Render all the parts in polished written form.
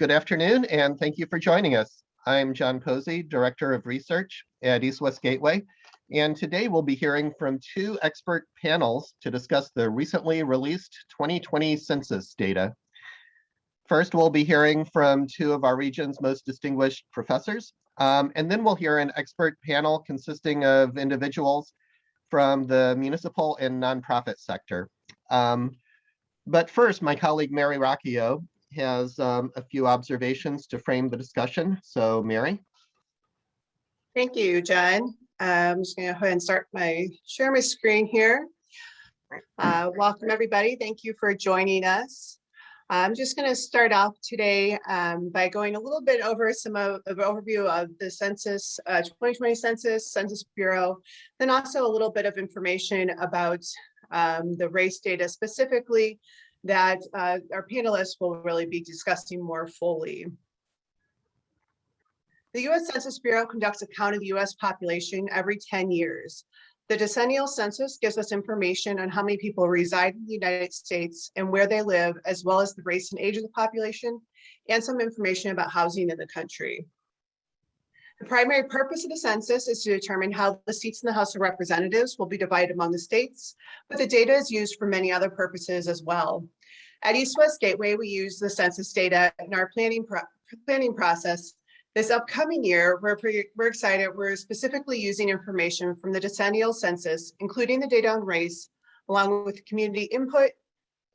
Good afternoon, and thank you for joining us. I'm John Posey, Director of Research at East West Gateway, and today we'll be hearing from two expert panels to discuss the recently released 2020 census data. First, we'll be hearing from two of our region's most distinguished professors, and then we'll hear an expert panel consisting of individuals from the municipal and nonprofit sector. But first, my colleague Mary Rocchio has a few observations to frame the discussion. So Mary. Thank you, John. I'm just going to go ahead and share my screen here. Welcome everybody. Thank you for joining us. I'm just going to start off today by going a little bit over some of the overview of the census, 2020 Census Bureau, then also a little bit of information about the race data specifically that our panelists will really be discussing more fully. The U.S. Census Bureau conducts a count of the U.S. population every 10 years. The decennial census gives us information on how many people reside in the United States and where they live, as well as the race and age of the population, and some information about housing in the country. The primary purpose of the census is to determine how the seats in the House of Representatives will be divided among the states, but the data is used for many other purposes as well. At East West Gateway, we use the census data in our planning process. This upcoming year, we're excited. We're specifically using information from the decennial census, including the data on race, along with community input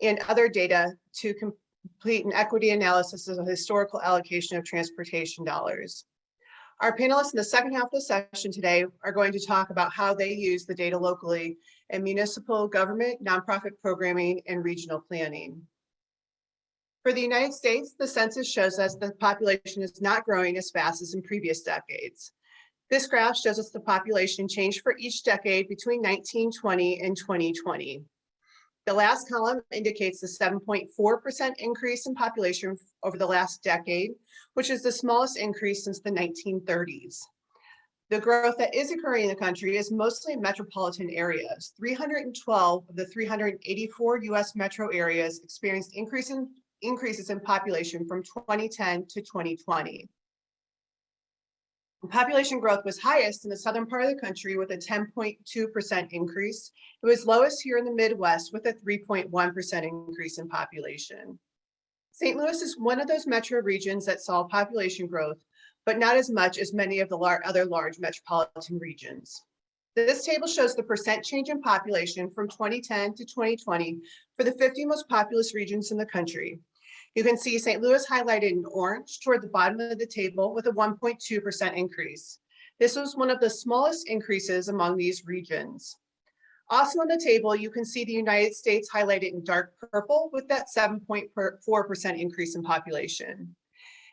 and other data to complete an equity analysis of the historical allocation of transportation dollars. Our panelists in the second half of the session today are going to talk about how they use the data locally in municipal government, nonprofit programming, and regional planning. For the United States, the census shows us the population is not growing as fast as in previous decades. This graph shows us the population change for each decade between 1920 and 2020. The last column indicates the 7.4% increase in population over the last decade, which is the smallest increase since the 1930s. The growth that is occurring in the country is mostly in metropolitan areas. 312 of the 384 US metro areas experienced increases in population from 2010 to 2020. Population growth was highest in the southern part of the country with a 10.2% increase. It was lowest here in the Midwest with a 3.1% increase in population. St. Louis is one of those metro regions that saw population growth, but not as much as many of the other large metropolitan regions. This table shows the percent change in population from 2010 to 2020 for the 50 most populous regions in the country. You can see St. Louis highlighted in orange toward the bottom of the table with a 1.2% increase. This was one of the smallest increases among these regions. Also on the table, you can see the United States highlighted in dark purple with that 7.4% increase in population.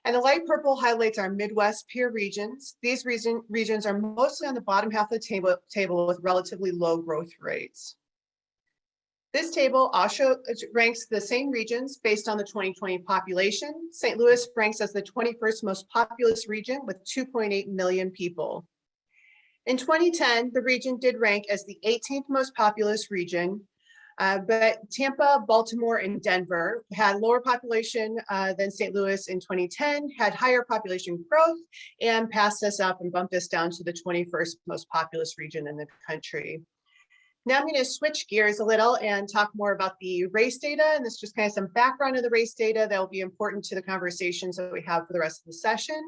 And the light purple highlights our Midwest peer regions. These regions are mostly on the bottom half of the table with relatively low growth rates. This table also ranks the same regions based on the 2020 population. St. Louis ranks as the 21st most populous region with 2.8 million people. In 2010, the region did rank as the 18th most populous region, but Tampa, Baltimore, and Denver had lower population than St. Louis in 2010, had higher population growth, and passed us up and bumped us down to the 21st most populous region in the country. Now I'm going to switch gears a little and talk more about the race data, and this is just kind of some background of the race data that will be important to the conversations that we have for the rest of the session.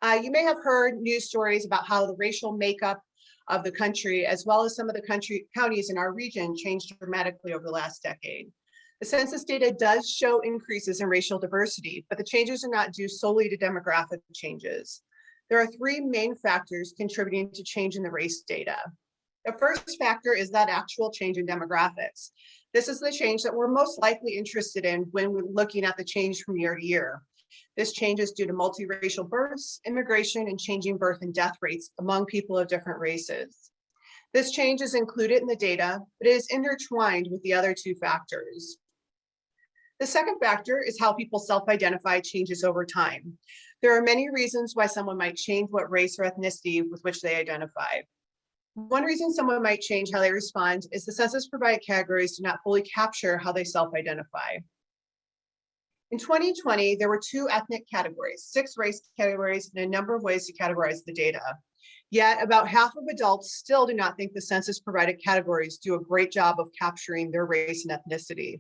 You may have heard news stories about how the racial makeup of the country, as well as some of the counties in our region, changed dramatically over the last decade. The census data does show increases in racial diversity, but the changes are not due solely to demographic changes. There are three main factors contributing to change in the race data. The first factor is that actual change in demographics. This is the change that we're most likely interested in when we're looking at the change from year to year. This change is due to multiracial births, immigration, and changing birth and death rates among people of different races. This change is included in the data, but it is intertwined with the other two factors. The second factor is how people self-identify changes over time. There are many reasons why someone might change what race or ethnicity with which they identify. One reason someone might change how they respond is the census provided categories do not fully capture how they self-identify. In 2020, there were 2 ethnic categories, 6 race categories, and a number of ways to categorize the data. Yet about half of adults still do not think the census provided categories do a great job of capturing their race and ethnicity.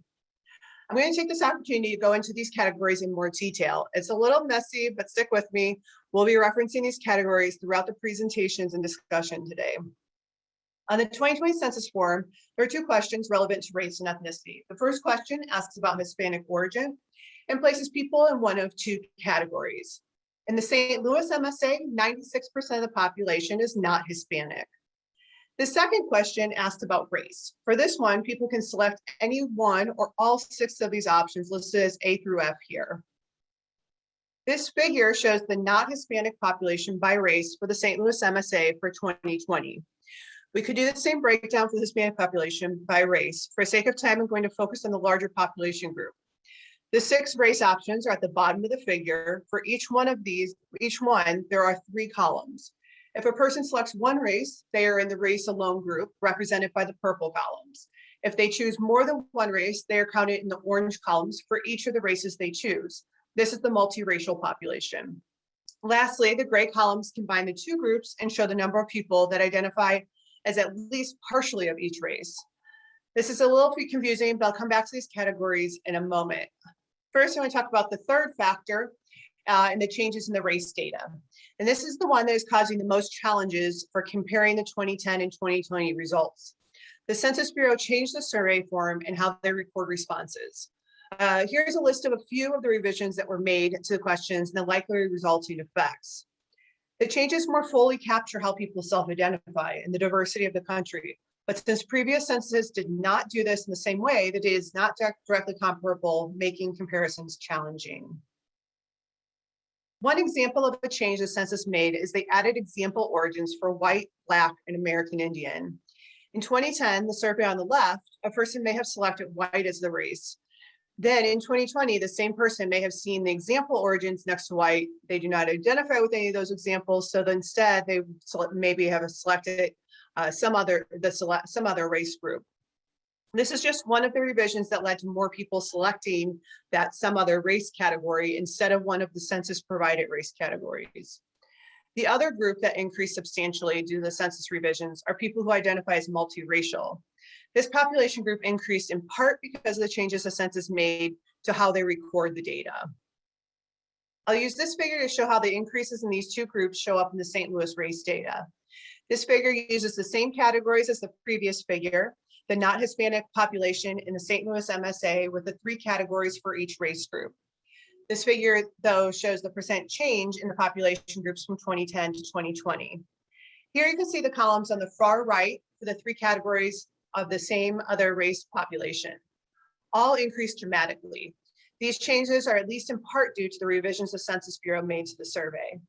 I'm going to take this opportunity to go into these categories in more detail. It's a little messy, but stick with me. We'll be referencing these categories throughout the presentations and discussion today. On the 2020 census form, there are 2 questions relevant to race and ethnicity. The first question asks about Hispanic origin and places people in one of 2 categories. In the St. Louis MSA, 96% of the population is not Hispanic. The second question asked about race. For this one, people can select any one or all 6 of these options listed as A through F here. This figure shows the not Hispanic population by race for the St. Louis MSA for 2020. We could do the same breakdown for the Hispanic population by race. For sake of time, I'm going to focus on the larger population group. The 6 race options are at the bottom of the figure. For each one, there are 3 columns. If a person selects one race, they are in the race alone group, represented by the purple columns. If they choose more than one race, they are counted in the orange columns for each of the races they choose. This is the multiracial population. Lastly, the gray columns combine the 2 groups and show the number of people that identify as at least partially of each race. This is a little bit confusing, but I'll come back to these categories in a moment. First, I'm going to talk about the third factor and the changes in the race data. And this is the one that is causing the most challenges for comparing the 2010 and 2020 results. The Census Bureau changed the survey form and how they record responses. Here's a list of a few of the revisions that were made to the questions and the likely resulting effects. The changes more fully capture how people self-identify and the diversity of the country. But since previous censuses did not do this in the same way, the data is not directly comparable, making comparisons challenging. One example of a change the census made is they added example origins for white, Black, and American Indian. In 2010, the survey on the left, a person may have selected white as the race. Then in 2020, the same person may have seen the example origins next to white. They do not identify with any of those examples, so instead they maybe have selected some other race group. This is just one of the revisions that led to more people selecting that some other race category instead of one of the census provided race categories. The other group that increased substantially due to the census revisions are people who identify as multiracial. This population group increased in part because of the changes the census made to how they record the data. I'll use this figure to show how the increases in these 2 groups show up in the St. Louis race data. This figure uses the same categories as the previous figure, the not Hispanic population in the St. Louis MSA with the 3 categories for each race group. This figure, though, shows the percent change in the population groups from 2010 to 2020. Here you can see the columns on the far right for the 3 categories of the same other race population. All increased dramatically. These changes are at least in part due to the revisions the Census Bureau made to the survey.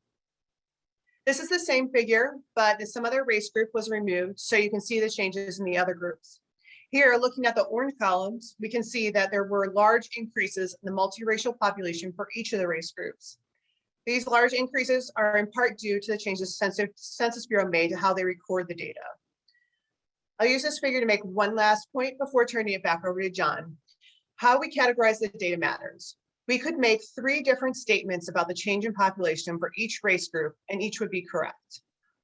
This is the same figure, but some other race group was removed, so you can see the changes in the other groups. Here, looking at the orange columns, we can see that there were large increases in the multiracial population for each of the race groups. These large increases are in part due to the changes the Census Bureau made to how they record the data. I'll use this figure to make one last point before turning it back over to John. How we categorize the data matters. We could make 3 different statements about the change in population for each race group, and each would be correct.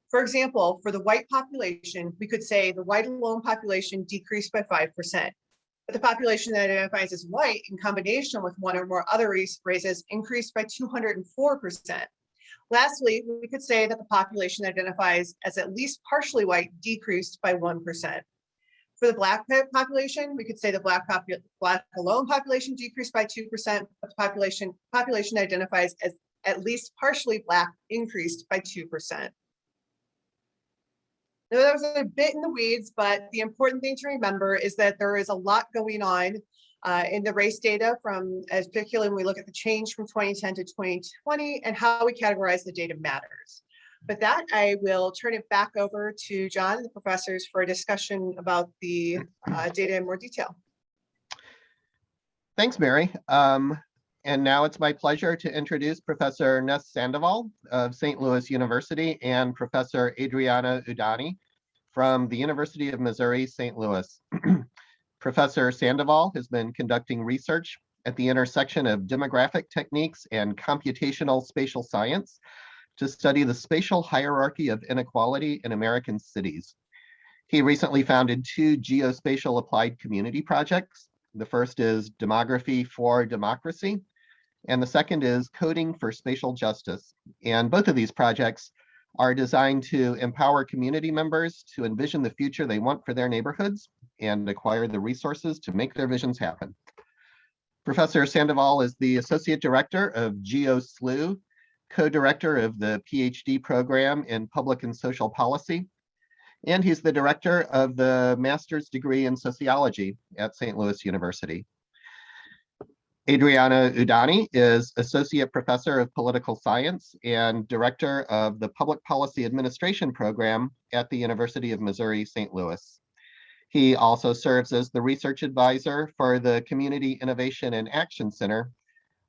For example, for the white population, we could say the white alone population decreased by 5%, but the population that identifies as white in combination with one or more other races increased by 204%. Lastly, we could say that the population that identifies as at least partially white decreased by 1%. For the Black population, we could say the Black alone population decreased by 2%, but the population that identifies as at least partially Black increased by 2%. Now, that was a bit in the weeds, but the important thing to remember is that there is a lot going on in the race data, particularly when we look at the change from 2010 to 2020 and how we categorize the data matters. With that, I will turn it back over to John and the professors for a discussion about the data in more detail. Thanks, Mary. And now it's my pleasure to introduce Professor Ness Sandoval of St. Louis University and Professor Adriana Udani from the University of Missouri, St. Louis. Professor Sandoval has been conducting research at the intersection of demographic techniques and computational spatial science to study the spatial hierarchy of inequality in American cities. He recently founded two geospatial applied community projects. The first is Demography for Democracy, and the second is Coding for Spatial Justice. And both of these projects are designed to empower community members to envision the future they want for their neighborhoods and acquire the resources to make their visions happen. Professor Sandoval is the Associate Director of GeoSLU, co-director of the PhD program in Public and Social Policy, and he's the director of the master's degree in sociology at St. Louis University. Adriana Udani is Associate Professor of Political Science and Director of the Public Policy Administration program at the University of Missouri, St. Louis. He also serves as the research advisor for the Community Innovation and Action Center,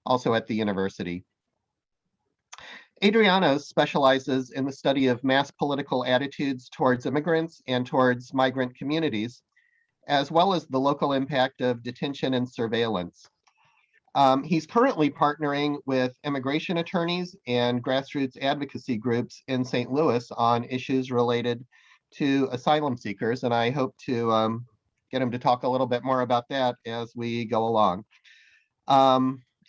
also at the university. Adriana specializes in the study of mass political attitudes towards immigrants and towards migrant communities, as well as the local impact of detention and surveillance. He's currently partnering with immigration attorneys and grassroots advocacy groups in St. Louis on issues related to asylum seekers, and I hope to get him to talk a little bit more about that as we go along.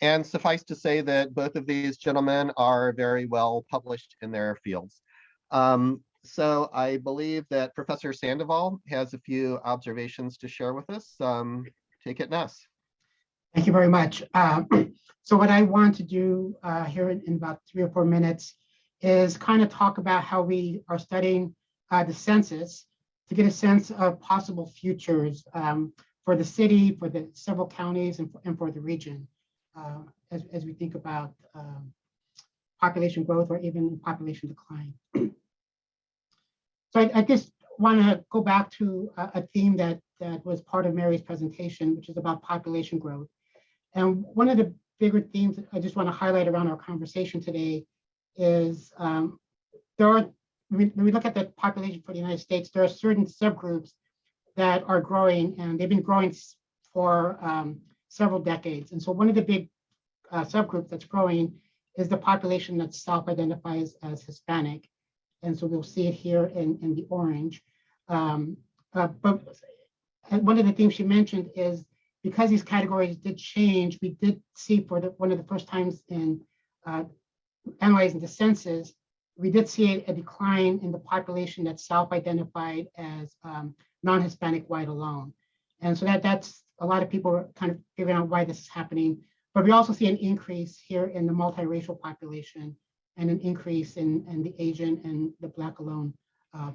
And suffice to say that both of these gentlemen are very well published in their fields. So I believe that Professor Sandoval has a few observations to share with us. Take it, Ness. Thank you very much. So what I want to do here in about 3 or 4 minutes is kind of talk about how we are studying the census to get a sense of possible futures for the city, for the several counties, and for the region as we think about population growth or even population decline. So I just want to go back to a theme that was part of Mary's presentation, which is about population growth. And one of the bigger themes that I just want to highlight around our conversation today is when we look at the population for the United States, there are certain subgroups that are growing, and they've been growing for several decades. And so one of the big subgroups that's growing is the population that self-identifies as Hispanic. And so we'll see it here in the orange. But one of the things she mentioned is because these categories did change, we did see for one of the first times in analyzing the census, we did see a decline in the population that self-identified as non-Hispanic white alone. And so that's a lot of people are kind of figuring out why this is happening. But we also see an increase here in the multiracial population and an increase in the Asian and the Black alone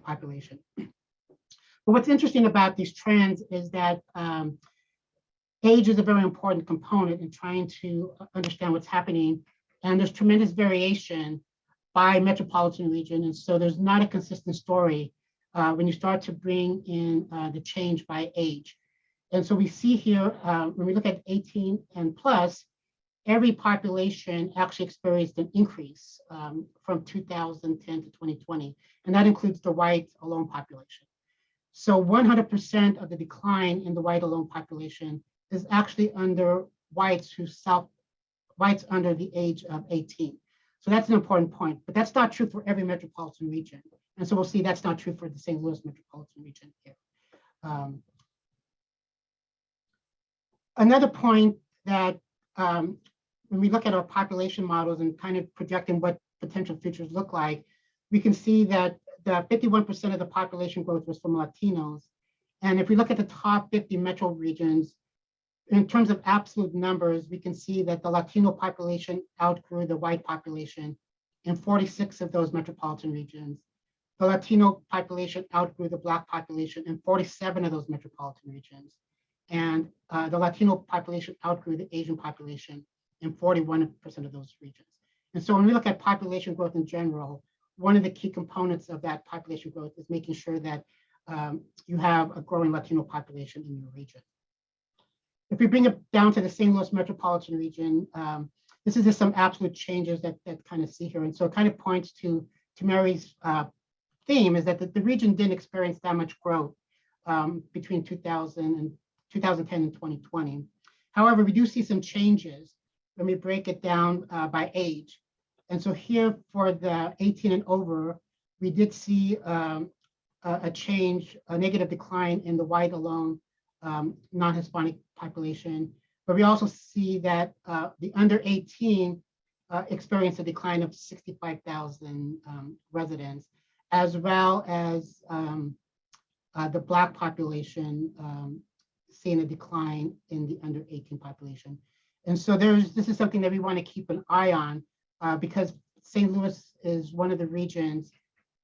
population. But what's interesting about these trends is that age is a very important component in trying to understand what's happening. And there's tremendous variation by metropolitan region. And so there's not a consistent story when you start to bring in the change by age. And so we see here, when we look at 18 and plus, every population actually experienced an increase from 2010 to 2020. And that includes the white alone population. So 100% of the decline in the white alone population is actually under whites whites under the age of 18. So that's an important point, but that's not true for every metropolitan region. And so we'll see that's not true for the St. Louis metropolitan region here. Another point that when we look at our population models and kind of projecting what potential futures look like, we can see that the 51% of the population growth was from Latinos. And if we look at the top 50 metro regions, in terms of absolute numbers, we can see that the Latino population outgrew the white population in 46 of those metropolitan regions. The Latino population outgrew the Black population in 47 of those metropolitan regions. And the Latino population outgrew the Asian population in 41% of those regions. And so when we look at population growth in general, one of the key components of that population growth is making sure that you have a growing Latino population in your region. If we bring it down to the St. Louis metropolitan region, this is just some absolute changes that kind of see here. And so it kind of points to Mary's theme is that the region didn't experience that much growth between 2010 and 2020. However, we do see some changes when we break it down by age. And so here for the 18 and over, we did see a change, a negative decline in the white alone non-Hispanic population. But we also see that the under 18 experienced a decline of 65,000 residents, as well as the Black population seeing a decline in the under 18 population. And so this is something that we want to keep an eye on because St. Louis is one of the regions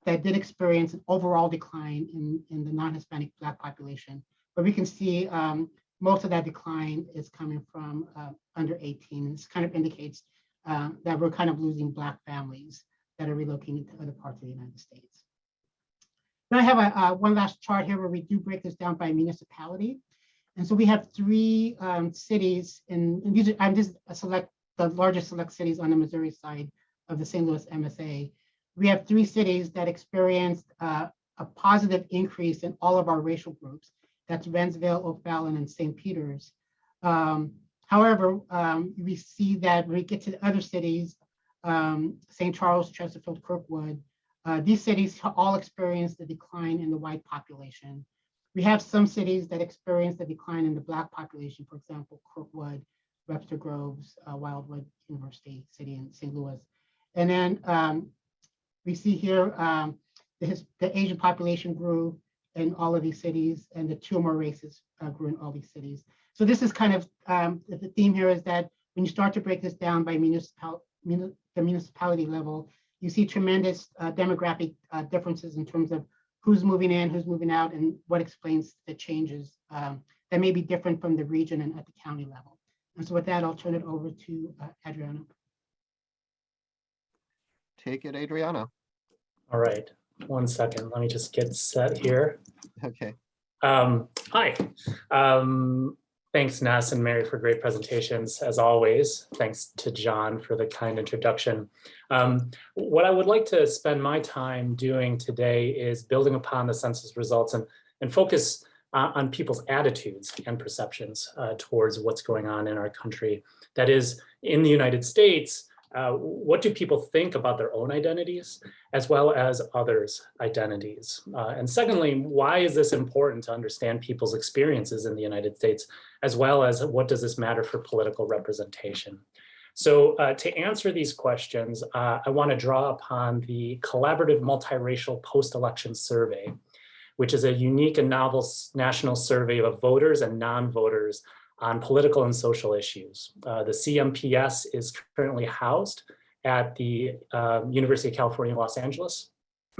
that did experience an overall decline in the non-Hispanic Black population. But we can see most of that decline is coming from under 18. This kind of indicates that we're kind of losing Black families that are relocating to other parts of the United States. Then I have one last chart here where we do break this down by municipality. And so we have three cities, and these are, I'm just select the largest select cities on the Missouri side of the St. Louis MSA. We have three cities that experienced a positive increase in all of our racial groups. That's Rensselaer, O'Fallon, and St. Peter's. However, we see that when we get to the other cities, St. Charles, Chesterfield, Kirkwood, these cities all experienced a decline in the white population. We have some cities that experienced a decline in the Black population, for example, Kirkwood, Webster Groves, Wildwood University City in St. Louis. And then we see here the Asian population grew in all of these cities, and the two or more races grew in all these cities. So this is kind of, the theme here is that when you start to break this down by the municipality level, you see tremendous demographic differences in terms of who's moving in, who's moving out, and what explains the changes that may be different from the region and at the county level. And so with that, I'll turn it over to Adriana. Take it, Adriana. All right, 1 second. Let me just get set here. Okay. Hi. Thanks, Ness and Mary, for great presentations, as always. Thanks to John for the kind introduction. What I would like to spend my time doing today is building upon the census results and focus on people's attitudes and perceptions towards what's going on in our country. That is, in the United States, what do people think about their own identities as well as others' identities? And secondly, why is this important to understand people's experiences in the United States, as well as what does this matter for political representation? So to answer these questions, I want to draw upon the collaborative multiracial post-election survey, which is a unique and novel national survey of voters and non-voters on political and social issues. The CMPS is currently housed at the University of California, Los Angeles.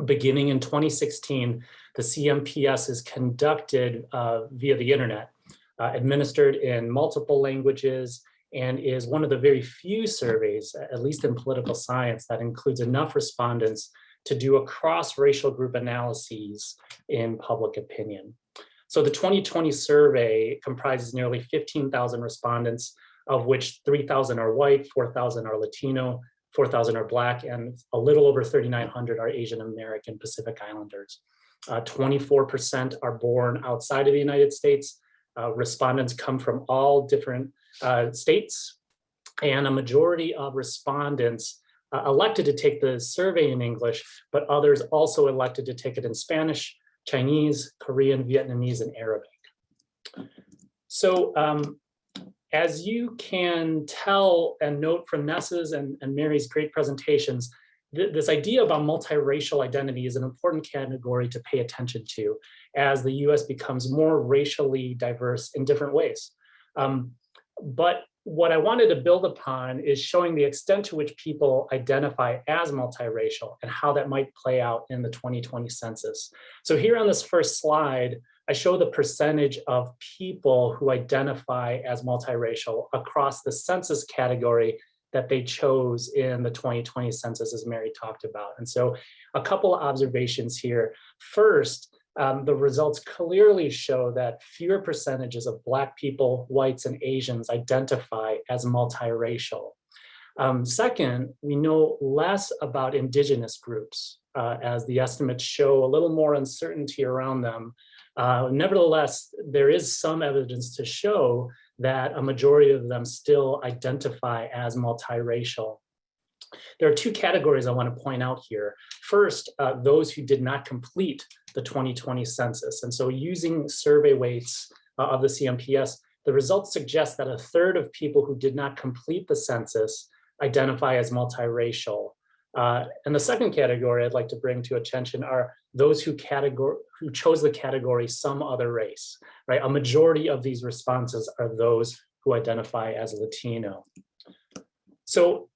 Beginning in 2016, the CMPS is conducted via the internet, administered in multiple languages, and is one of the very few surveys, at least in political science, that includes enough respondents to do a cross-racial group analyses in public opinion. So the 2020 survey comprises nearly 15,000 respondents, of which 3,000 are white, 4,000 are Latino, 4,000 are Black, and a little over 3,900 are Asian American Pacific Islanders. 24% are born outside of the United States. Respondents come from all different states, and a majority of respondents elected to take the survey in English, but others also elected to take it in Spanish, Chinese, Korean, Vietnamese, and Arabic. So as you can tell and note from Nessa's and Mary's great presentations, this idea about multiracial identity is an important category to pay attention to as the US becomes more racially diverse in different ways. But what I wanted to build upon is showing the extent to which people identify as multiracial and how that might play out in the 2020 census. So here on this first slide, I show the percentage of people who identify as multiracial across the census category that they chose in the 2020 census, as Mary talked about. And so a couple of observations here. First, the results clearly show that fewer percentages of Black people, whites, and Asians identify as multiracial. Second, we know less about Indigenous groups, as the estimates show a little more uncertainty around them. Nevertheless, there is some evidence to show that a majority of them still identify as multiracial. There are two categories I want to point out here. First, those who did not complete the 2020 census. And so using survey weights of the CMPS, the results suggest that a third of people who did not complete the census identify as multiracial. And the second category I'd like to bring to attention are those who chose the category some other race, right? A majority of these responses are those who identify as Latino. So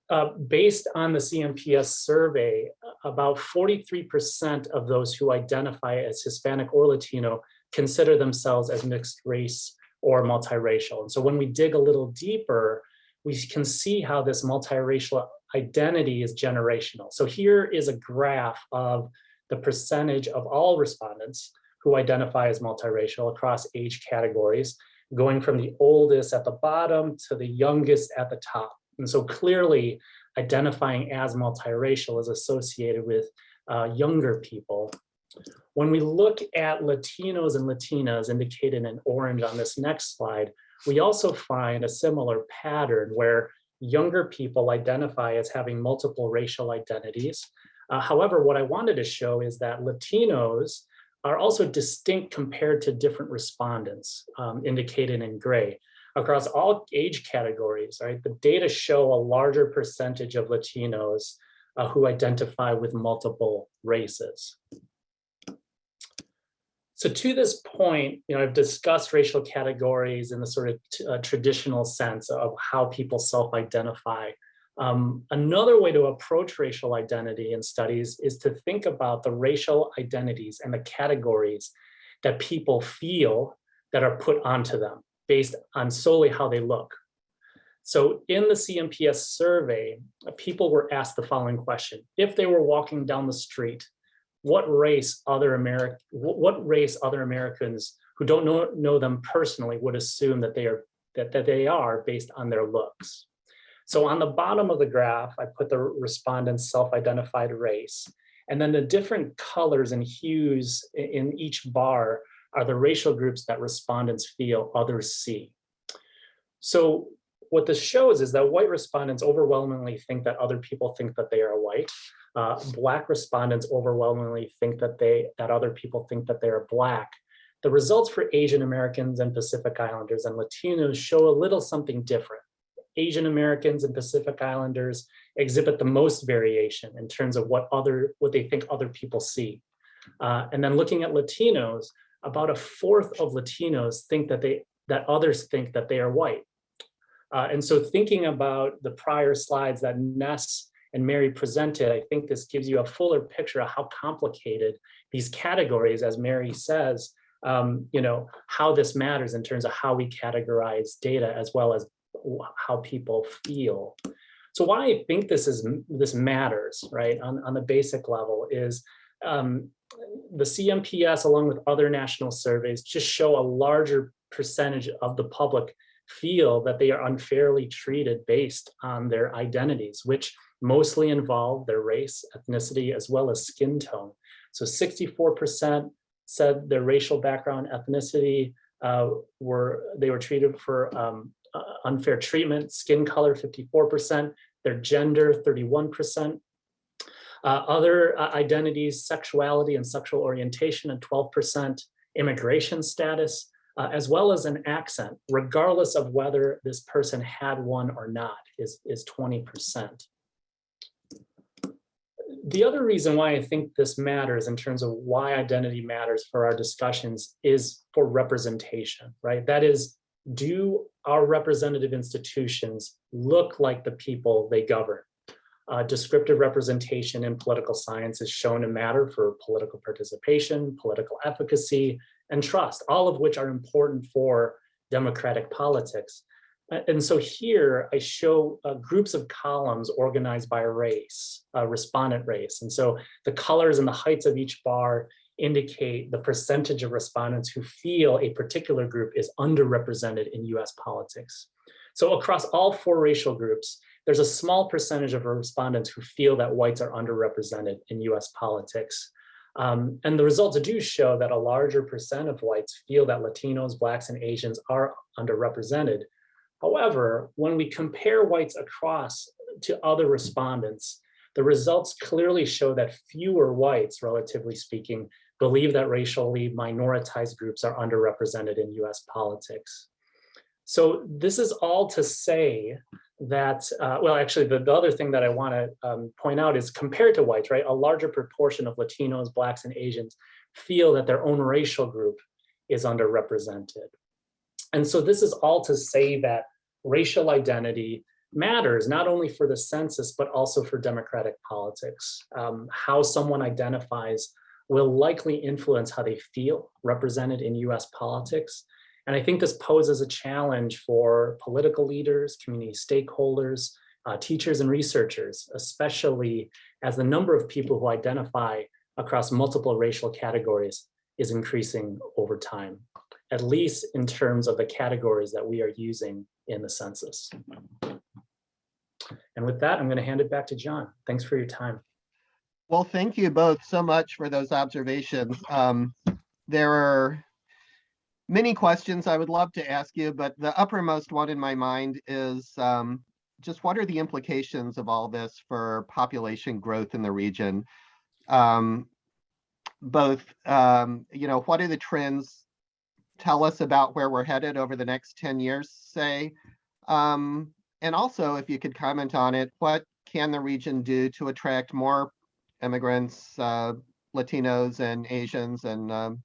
based on the CMPS survey, about 43% of those who identify as Hispanic or Latino consider themselves as mixed race or multiracial. And so when we dig a little deeper, we can see how this multiracial identity is generational. So here is a graph of the percentage of all respondents who identify as multiracial across age categories, going from the oldest at the bottom to the youngest at the top. And so clearly identifying as multiracial is associated with younger people. When we look at Latinos and Latinas indicated in orange on this next slide, we also find a similar pattern where younger people identify as having multiple racial identities. However, what I wanted to show is that Latinos are also distinct compared to different respondents, indicated in gray. Across all age categories, right, the data show a larger percentage of Latinos who identify with multiple races. So to this point, I've discussed racial categories in the sort of traditional sense of how people self-identify. Another way to approach racial identity in studies is to think about the racial identities and the categories that people feel that are put onto them based on solely how they look. So in the CMPS survey, people were asked the following question: if they were walking down the street, what race other Americans who don't know them personally would assume that they are based on their looks? So on the bottom of the graph, I put the respondents' self-identified race, and then the different colors and hues in each bar are the racial groups that respondents feel others see. So what this shows is that white respondents overwhelmingly think that other people think that they are white. Black respondents overwhelmingly think that other people think that they are Black. The results for Asian Americans and Pacific Islanders and Latinos show a little something different. Asian Americans and Pacific Islanders exhibit the most variation in terms of what they think other people see. And then looking at Latinos, about a fourth of Latinos think that others think that they are white. And so thinking about the prior slides that Ness and Mary presented, I think this gives you a fuller picture of how complicated these categories, as Mary says, how this matters in terms of how we categorize data as well as how people feel. So why I think this matters, right, on the basic level is the CMPS, along with other national surveys, just show a larger percentage of the public feel that they are unfairly treated based on their identities, which mostly involve their race, ethnicity, as well as skin tone. So 64% said their racial background, ethnicity, they were treated for unfair treatment, skin color 54%, their gender 31%, other identities, sexuality and sexual orientation at 12%, immigration status, as well as an accent, regardless of whether this person had one or not, is 20%. The other reason why I think this matters in terms of why identity matters for our discussions is for representation, right? That is, do our representative institutions look like the people they govern? Descriptive representation in political science is shown to matter for political participation, political efficacy, and trust, all of which are important for democratic politics. And so here I show groups of columns organized by race, respondent race. And so the colors and the heights of each bar indicate the percentage of respondents who feel a particular group is underrepresented in US politics. So across all four racial groups, there's a small percentage of respondents who feel that whites are underrepresented in US politics. And the results do show that a larger percent of whites feel that Latinos, Blacks, and Asians are underrepresented. However, when we compare whites across to other respondents, the results clearly show that fewer whites, relatively speaking, believe that racially minoritized groups are underrepresented in US politics. So this is all to say that, well, actually, the other thing that I want to point out is compared to whites, right, a larger proportion of Latinos, Blacks, and Asians feel that their own racial group is underrepresented. And so this is all to say that racial identity matters, not only for the census, but also for democratic politics. How someone identifies will likely influence how they feel represented in US politics. And I think this poses a challenge for political leaders, community stakeholders, teachers and researchers, especially as the number of people who identify across multiple racial categories is increasing over time, at least in terms of the categories that we are using in the census. And with that, I'm going to hand it back to John. Thanks for your time. Well, thank you both so much for those observations. There are many questions I would love to ask you, but the uppermost one in my mind is just what are the implications of all this for population growth in the region? Both, what do the trends tell us about where we're headed over the next 10 years, say? And also, if you could comment on it, what can the region do to attract more immigrants, Latinos and Asians and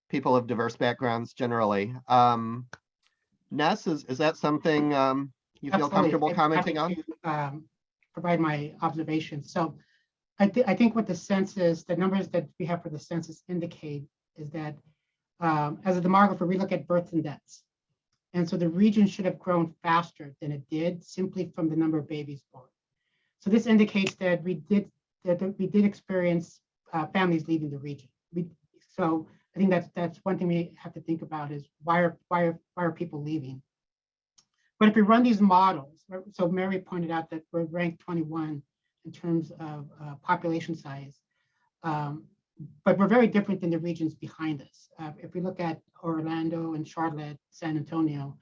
people of diverse backgrounds generally? Ness, is that something you feel comfortable commenting on? To, provide my observations. So I think what the census, the numbers that we have for the census indicate is that as a demographer, we look at births and deaths. And so the region should have grown faster than it did simply from the number of babies born. So this indicates that we did experience families leaving the region. So I think that's one thing we have to think about is why are people leaving? But if we run these models, so Mary pointed out that we're ranked 21 in terms of population size, but we're very different than the regions behind us. If we look at Orlando and Charlotte, San Antonio,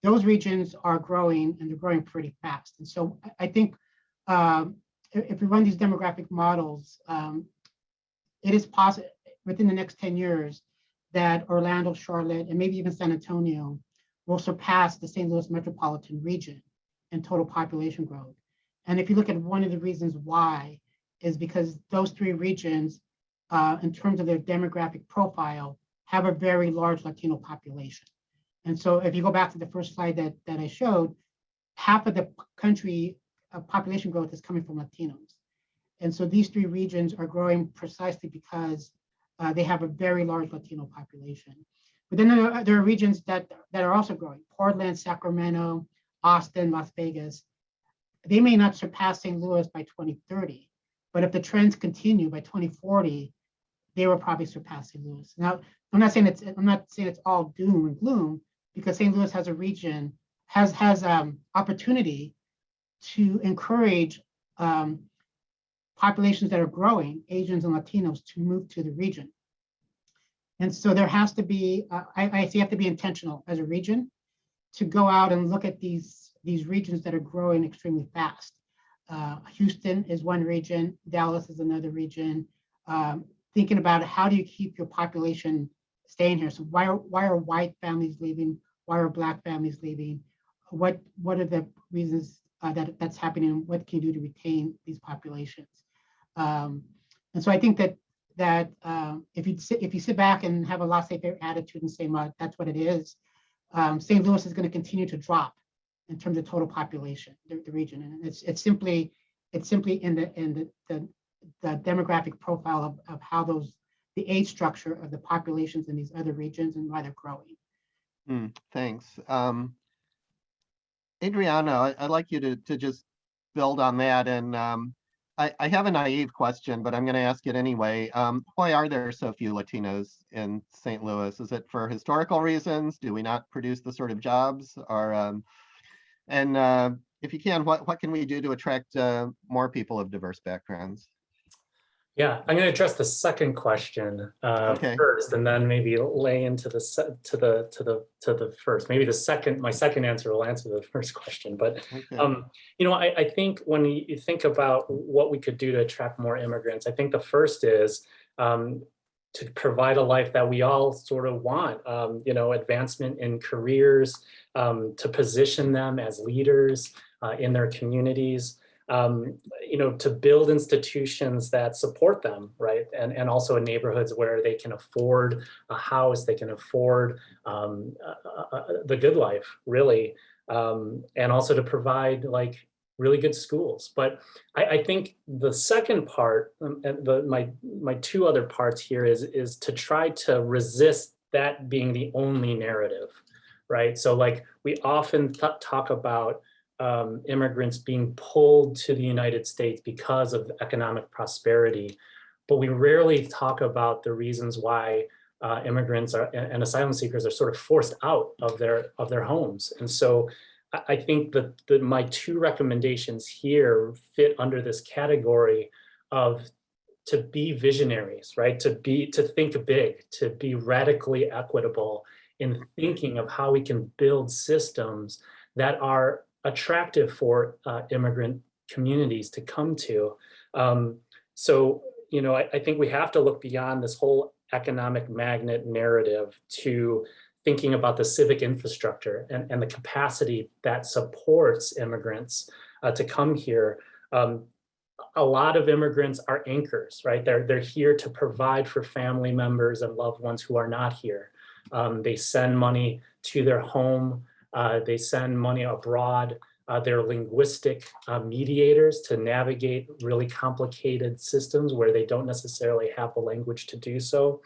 those regions are growing and they're growing pretty fast. And so I think if we run these demographic models, it is possible within the next 10 years that Orlando, Charlotte, and maybe even San Antonio will surpass the St. Louis metropolitan region in total population growth. And if you look at one of the reasons why is because those three regions, in terms of their demographic profile, have a very large Latino population. And so if you go back to the first slide that I showed, half of the country population growth is coming from Latinos. And so these three regions are growing precisely because they have a very large Latino population. But then there are regions that are also growing. Portland, Sacramento, Austin, Las Vegas. They may not surpass St. Louis by 2030, but if the trends continue by 2040, they will probably surpass St. Louis. Now, I'm not saying it's all doom and gloom, because St. Louis has a region, has opportunity to encourage populations that are growing, Asians and Latinos, to move to the region. And so there has to be, I see, you have to be intentional as a region to go out and look at these regions that are growing extremely fast. Houston is one region, Dallas is another region. Thinking about how do you keep your population staying here? So why are white families leaving? Why are Black families leaving? What are the reasons that's happening? What can you do to retain these populations? And so I think that if you sit back and have a laissez-faire attitude and say, well, that's what it is, St. Louis is going to continue to drop in terms of total population, the region, and it's simply in the demographic profile of how the age structure of the populations in these other regions and why they're growing. Thanks. Adriana, I'd like you to just build on that. And I have a naive question, but I'm going to ask it anyway. Why are there so few Latinos in St. Louis? Is it for historical reasons? Do we not produce the sort of jobs? Or if you can, what can we do to attract more people of diverse backgrounds? Yeah, I'm going to address the second question Okay. first, and then maybe lay into the first. Maybe my second answer will answer the first question. But Okay. I think when you think about what we could do to attract more immigrants, I think the first is to provide a life that we all sort of want. Advancement in careers, to position them as leaders in their communities. To build institutions that support them, right? And also in neighborhoods where they can afford a house, they can afford the good life, really. And also to provide like really good schools. But I think the second part, my two other parts here is to try to resist that being the only narrative, right? So like we often talk about immigrants being pulled to the United States because of economic prosperity, but we rarely talk about the reasons why immigrants and asylum seekers are sort of forced out of their homes. And so I think that my two recommendations here fit under this category of to be visionaries, right? To think big, to be radically equitable in thinking of how we can build systems that are attractive for immigrant communities to come to. I think we have to look beyond this whole economic magnet narrative to thinking about the civic infrastructure and the capacity that supports immigrants to come here. A lot of immigrants are anchors, right? They're here to provide for family members and loved ones who are not here. They send money to their home. They send money abroad. They're linguistic mediators to navigate really complicated systems where they don't necessarily have the language to do so.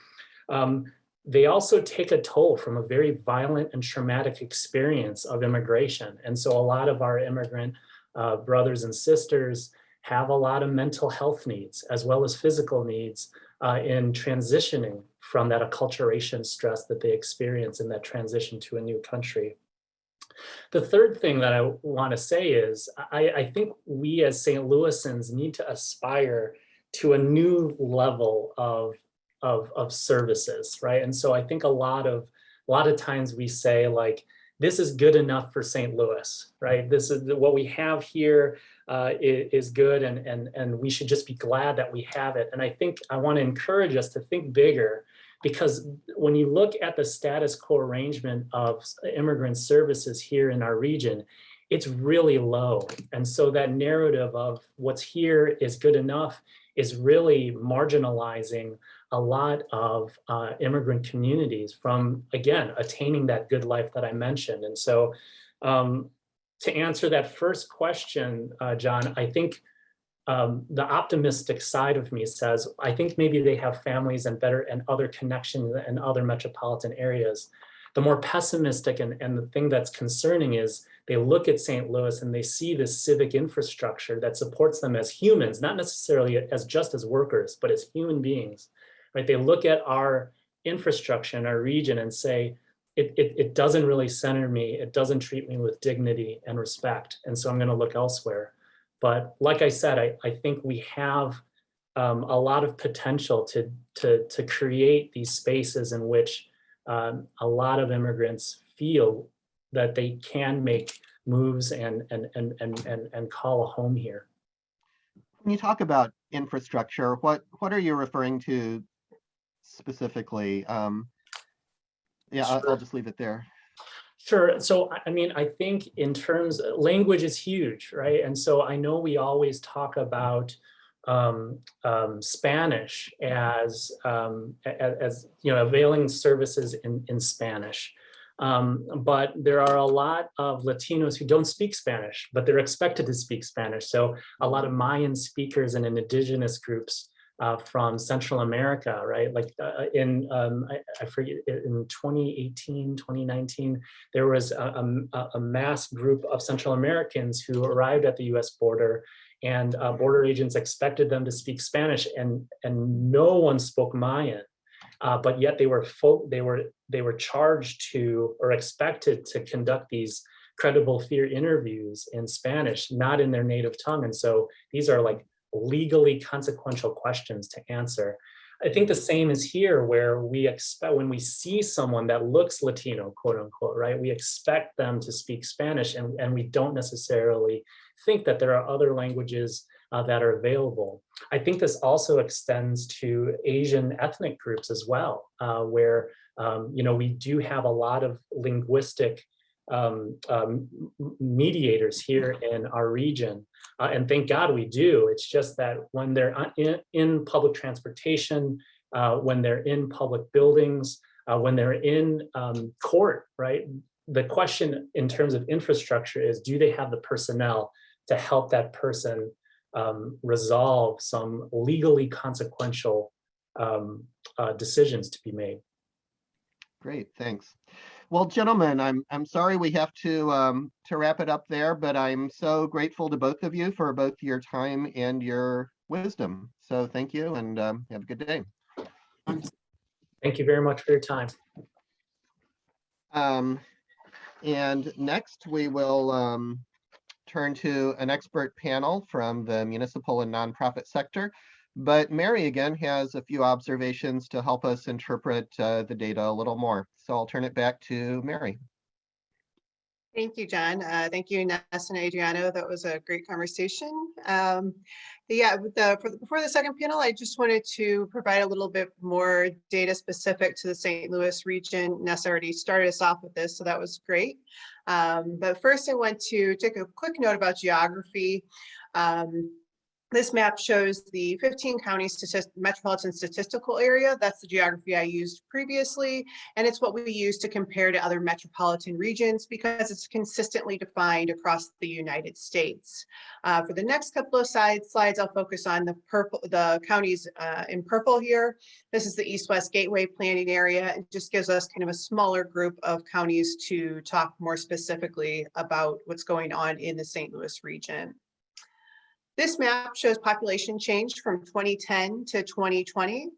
They also take a toll from a very violent and traumatic experience of immigration. And so a lot of our immigrant brothers and sisters have a lot of mental health needs as well as physical needs in transitioning from that acculturation stress that they experience in that transition to a new country. The third thing that I want to say is I think we as St. Louisans need to aspire to a new level of services, right? And so I think a lot of times we say like, this is good enough for St. Louis, right? This is what we have here is good, and we should just be glad that we have it. And I think I want to encourage us to think bigger, because when you look at the status quo arrangement of immigrant services here in our region, it's really low. And so that narrative of what's here is good enough is really marginalizing a lot of immigrant communities from, again, attaining that good life that I mentioned. And so to answer that first question, John, I think the optimistic side of me says, I think maybe they have families and other connections in other metropolitan areas. The more pessimistic and the thing that's concerning is they look at St. Louis and they see this civic infrastructure that supports them as humans, not necessarily as just as workers, but as human beings, right? They look at our infrastructure in our region and say, it doesn't really center me. It doesn't treat me with dignity and respect. And so I'm going to look elsewhere. But like I said, I think we have a lot of potential to create these spaces in which a lot of immigrants feel that they can make moves and call a home here. When you talk about infrastructure, what are you referring to specifically? Yeah, Sure. I'll just leave it there. Sure. So, I mean, I think in terms, language is huge, right? And so I know we always talk about Spanish as availing services in Spanish. But there are a lot of Latinos who don't speak Spanish, but they're expected to speak Spanish. So a lot of Mayan speakers and indigenous groups from Central America, right? Like I forget, in 2018, 2019, there was a mass group of Central Americans who arrived at the US border, and border agents expected them to speak Spanish, and no one spoke Mayan. But yet they were charged to, or expected to, conduct these credible fear interviews in Spanish, not in their native tongue. And so these are like legally consequential questions to answer. I think the same is here, where we expect, when we see someone that looks Latino, quote unquote, right, we expect them to speak Spanish, and we don't necessarily think that there are other languages that are available. I think this also extends to Asian ethnic groups as well, where we do have a lot of linguistic mediators here in our region. And thank God we do. It's just that when they're in public transportation, when they're in public buildings, when they're in court, right? The question in terms of infrastructure is, do they have the personnel to help that person resolve some legally consequential decisions to be made? Great, thanks. Well, gentlemen, I'm sorry we have to wrap it up there, but I'm so grateful to both of you for both your time and your wisdom. So thank you, and have a good day. Thank you very much for your time. And next we will turn to an expert panel from the municipal and nonprofit sector. But Mary again has a few observations to help us interpret the data a little more. So I'll turn it back to Mary. Thank you, John. Thank you, Ness and Adriano. That was a great conversation. Before the second panel, I just wanted to provide a little bit more data specific to the St. Louis region. Ness already started us off with this, so that was great. But first, I want to take a quick note about geography. This map shows the 15 county metropolitan statistical area. That's the geography I used previously, and it's what we use to compare to other metropolitan regions because it's consistently defined across the United States. For the next couple of slides, I'll focus on the counties in purple here. This is the East-West Gateway planning area. It just gives us kind of a smaller group of counties to talk more specifically about what's going on in the St. Louis region. This map shows population change from 2010 to 2020.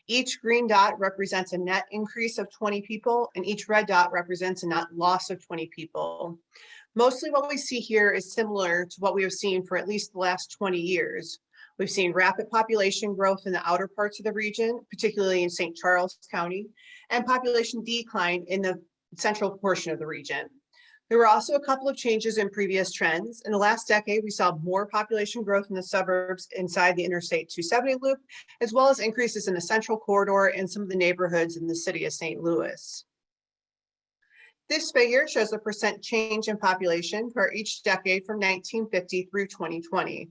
Each green dot represents a net increase of 20 people, and each red dot represents a net loss of 20 people. Mostly what we see here is similar to what we have seen for at least the last 20 years. We've seen rapid population growth in the outer parts of the region, particularly in St. Charles County, and population decline in the central portion of the region. There were also a couple of changes in previous trends. In the last decade, we saw more population growth in the suburbs inside the Interstate 270 loop, as well as increases in the central corridor and some of the neighborhoods in the city of St. Louis. This figure shows the percent change in population for each decade from 1950 through 2020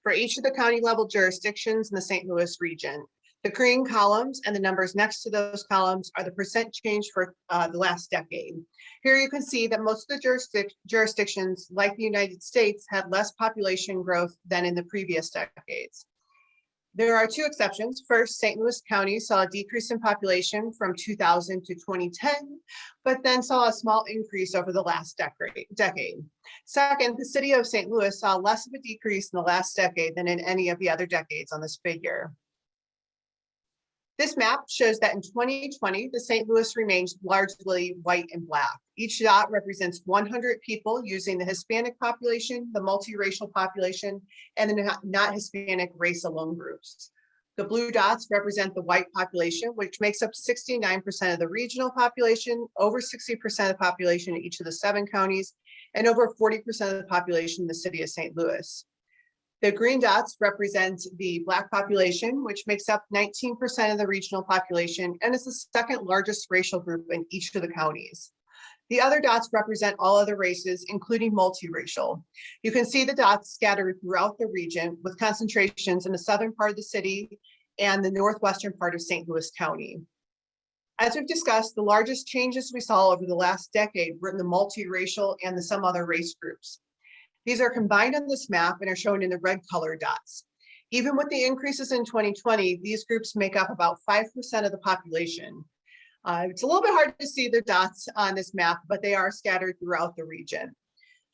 for each of the county level jurisdictions in the St. Louis region. The green columns and the numbers next to those columns are the percent change for the last decade. Here you can see that most of the jurisdictions, like the United States, had less population growth than in the previous decades. There are two exceptions. First, St. Louis County saw a decrease in population from 2000 to 2010, but then saw a small increase over the last decade. Second, the city of St. Louis saw less of a decrease in the last decade than in any of the other decades on this figure. This map shows that in 2020, the St. Louis remains largely white and black. Each dot represents 100 people using the Hispanic population, the multiracial population, and the not Hispanic race alone groups. The blue dots represent the white population, which makes up 69% of the regional population, over 60% of the population in each of the 7 counties, and over 40% of the population in the city of St. Louis. The green dots represent the Black population, which makes up 19% of the regional population and is the second largest racial group in each of the counties. The other dots represent all other races, including multiracial. You can see the dots scattered throughout the region with concentrations in the southern part of the city and the northwestern part of St. Louis County. As we've discussed, the largest changes we saw over the last decade were in the multiracial and the some other race groups. These are combined on this map and are shown in the red colored dots. Even with the increases in 2020, these groups make up about 5% of the population. It's a little bit hard to see the dots on this map, but they are scattered throughout the region.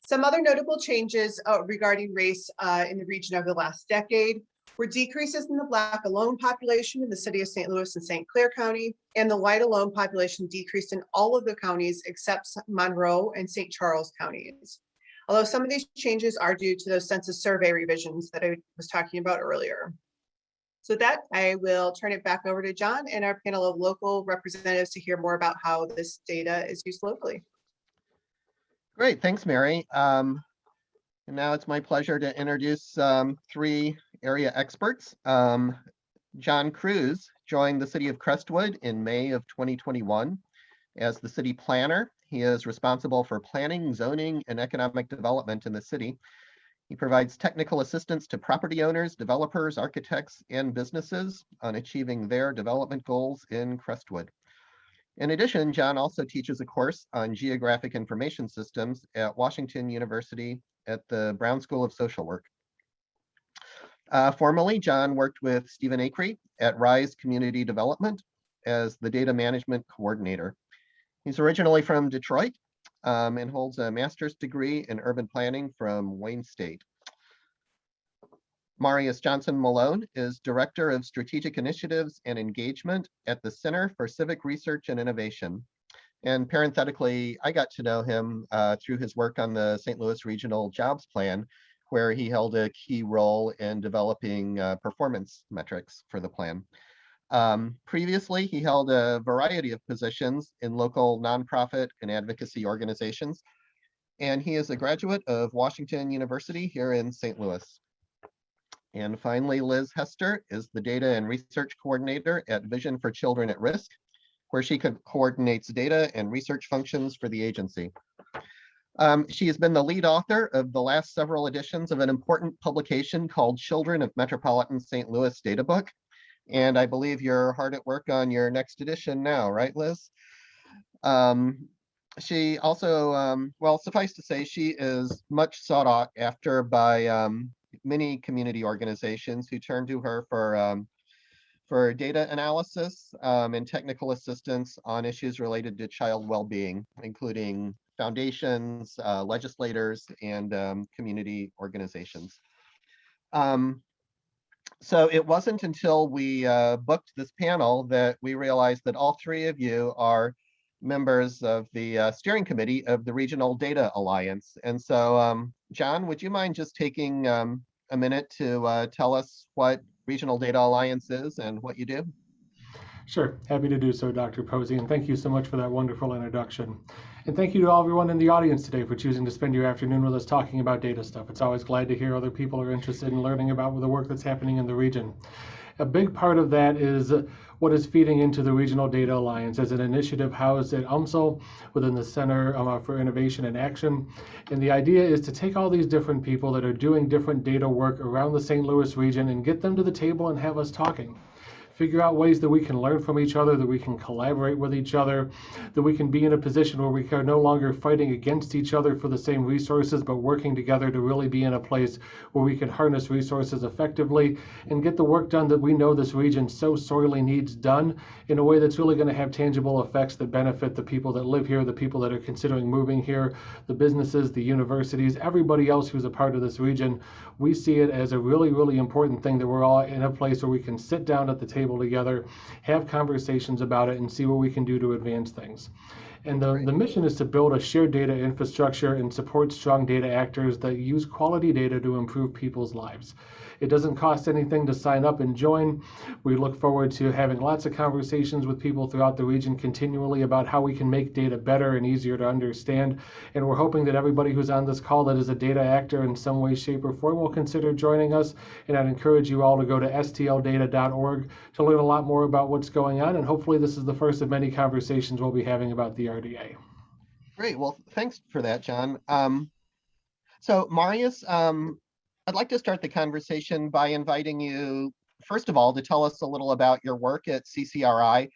Some other notable changes regarding race in the region over the last decade were decreases in the Black alone population in the city of St. Louis and St. Clair County, and the white alone population decreased in all of the counties except Monroe and St. Charles counties. although some of these changes are due to those census survey revisions that I was talking about earlier. So with that, I will turn it back over to John and our panel of local representatives to hear more about how this data is used locally. Great, thanks, Mary. And now it's my pleasure to introduce three area experts. John Cruz joined the city of Crestwood in May of 2021 as the city planner. He is responsible for planning, zoning, and economic development in the city. He provides technical assistance to property owners, developers, architects, and businesses on achieving their development goals in Crestwood. In addition, John also teaches a course on geographic information systems at Washington University at the Brown School of Social Work. Formerly, John worked with Stephen Acree at Rise Community Development as the data management coordinator. He's originally from Detroit and holds a master's degree in urban planning from Wayne State. Marius Johnson Malone is Director of Strategic Initiatives and Engagement at the Center for Civic Research and Innovation. And parenthetically, I got to know him through his work on the St. Louis Regional Jobs Plan, where he held a key role in developing performance metrics for the plan. Previously, he held a variety of positions in local nonprofit and advocacy organizations, and he is a graduate of Washington University here in St. Louis. And finally, Liz Hester is the Data and Research Coordinator at Vision for Children at Risk, where she coordinates data and research functions for the agency. She has been the lead author of the last several editions of an important publication called Children of Metropolitan St. Louis Data Book. And I believe you're hard at work on your next edition now, right, Liz? She also, well, suffice to say, she is much sought after by many community organizations who turn to her for data analysis and technical assistance on issues related to child well-being, including foundations, legislators, and community organizations. So it wasn't until we booked this panel that we realized that all three of you are members of the steering committee of the Regional Data Alliance. And so, John, would you mind just taking a minute to tell us what Regional Data Alliance is and what you do? Sure, happy to do so, Dr. Posey, and thank you so much for that wonderful introduction. And thank you to everyone in the audience today for choosing to spend your afternoon with us talking about data stuff. It's always glad to hear other people are interested in learning about the work that's happening in the region. A big part of that is what is feeding into the Regional Data Alliance as an initiative housed at UMSL within the Center for Innovation and Action. And the idea is to take all these different people that are doing different data work around the St. Louis region and get them to the table and have us talking. Figure out ways that we can learn from each other, that we can collaborate with each other, that we can be in a position where we are no longer fighting against each other for the same resources, but working together to really be in a place where we can harness resources effectively and get the work done that we know this region so sorely needs done in a way that's really going to have tangible effects that benefit the people that live here, the people that are considering moving here, the businesses, the universities, everybody else who's a part of this region. We see it as a really, really important thing that we're all in a place where we can sit down at the table together, have conversations about it, and see what we can do to advance things. And the mission is to build a shared data infrastructure and support strong data actors that use quality data to improve people's lives. It doesn't cost anything to sign up and join. We look forward to having lots of conversations with people throughout the region continually about how we can make data better and easier to understand. And we're hoping that everybody who's on this call that is a data actor in some way, shape, or form will consider joining us. And I'd encourage you all to go to stldata.org to learn a lot more about what's going on. And hopefully this is the first of many conversations we'll be having about the RDA. Great, well, thanks for that, John. So Marius, I'd like to start the conversation by inviting you, first of all, to tell us a little about your work at CCRI,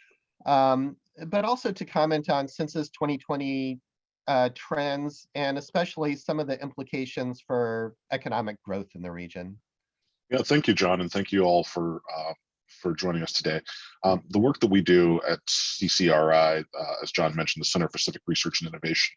but also to comment on Census 2020 trends, and especially some of the implications for economic growth in the region. Yeah, thank you, John, and thank you all for joining us today. The work that we do at CCRI, as John mentioned, the Center for Civic Research and Innovation,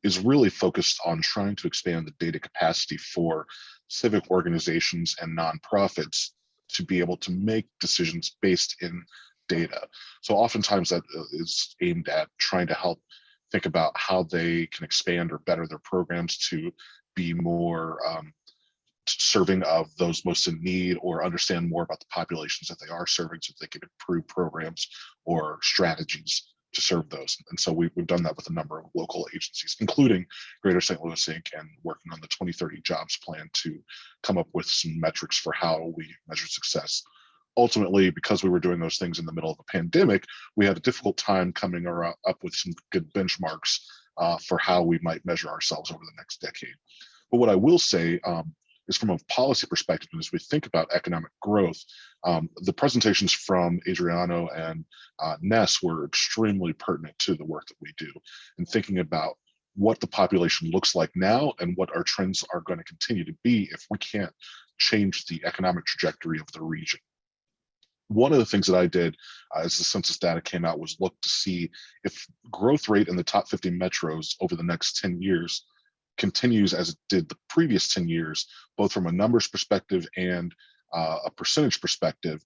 is really focused on trying to expand the data capacity for civic organizations and nonprofits to be able to make decisions based in data. So oftentimes that is aimed at trying to help think about how they can expand or better their programs to be more serving of those most in need, or understand more about the populations that they are serving so that they can improve programs or strategies to serve those. And so we've done that with a number of local agencies, including Greater St. Louis Inc., and working on the 2030 jobs plan to come up with some metrics for how we measure success. Ultimately, because we were doing those things in the middle of a pandemic, we had a difficult time coming up with some good benchmarks for how we might measure ourselves over the next decade. But what I will say is, from a policy perspective, as we think about economic growth, the presentations from Adriano and Ness were extremely pertinent to the work that we do, and thinking about what the population looks like now and what our trends are going to continue to be if we can't change the economic trajectory of the region. One of the things that I did as the census data came out was look to see if growth rate in the top 50 metros over the next 10 years continues as it did the previous 10 years, both from a numbers perspective and a percentage perspective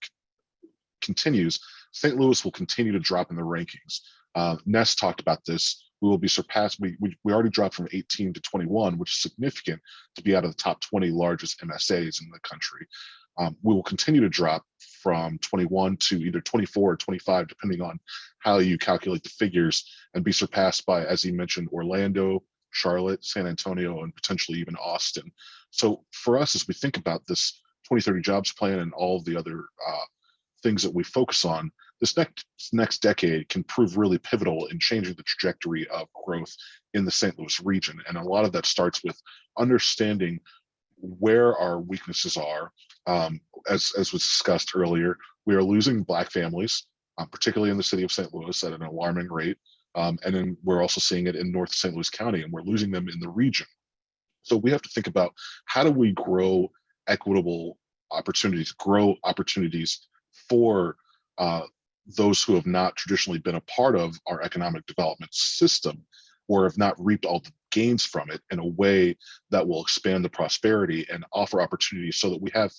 continues, St. Louis will continue to drop in the rankings. Ness talked about this. We will be surpassed. We already dropped from 18 to 21, which is significant to be out of the top 20 largest MSAs in the country. We will continue to drop from 21 to either 24 or 25, depending on how you calculate the figures, and be surpassed by, as he mentioned, Orlando, Charlotte, San Antonio, and potentially even Austin. So for us, as we think about this 2030 jobs plan and all of the other things that we focus on, this next decade can prove really pivotal in changing the trajectory of growth in the St. Louis region. And a lot of that starts with understanding where our weaknesses are. As was discussed earlier, we are losing Black families, particularly in the city of St. Louis, at an alarming rate. And then we're also seeing it in North St. Louis County, and we're losing them in the region. So we have to think about, how do we grow equitable opportunities, grow opportunities for those who have not traditionally been a part of our economic development system, or have not reaped all the gains from it, in a way that will expand the prosperity and offer opportunities so that we have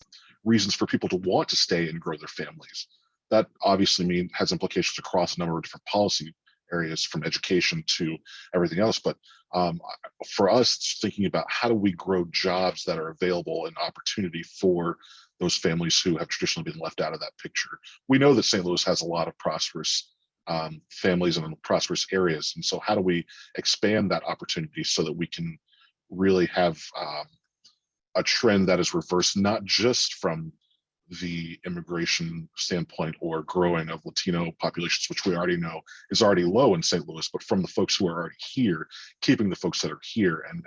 reasons for people to want to stay and grow their families. That obviously has implications across a number of different policy areas, from education to everything else. But for us, thinking about how do we grow jobs that are available and opportunity for those families who have traditionally been left out of that picture. We know that St. Louis has a lot of prosperous families and prosperous areas. And so how do we expand that opportunity so that we can really have a trend that is reversed, not just from the immigration standpoint or growing of Latino populations, which we already know is already low in St. Louis, but from the folks who are already here, keeping the folks that are here, and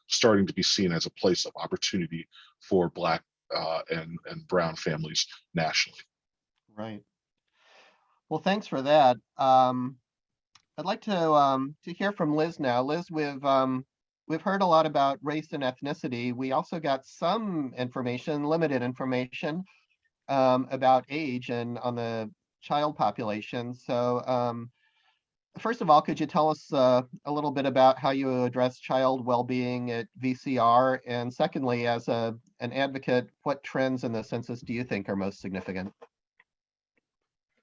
starting to be seen as a place of opportunity for Black and brown families nationally. Right. Well, thanks for that. I'd like to hear from Liz now. Liz, we've heard a lot about race and ethnicity. We also got some information, limited information, about age and on the child population. So first of all, could you tell us a little bit about how you address child well-being at VCR? And secondly, as an advocate, what trends in the census do you think are most significant?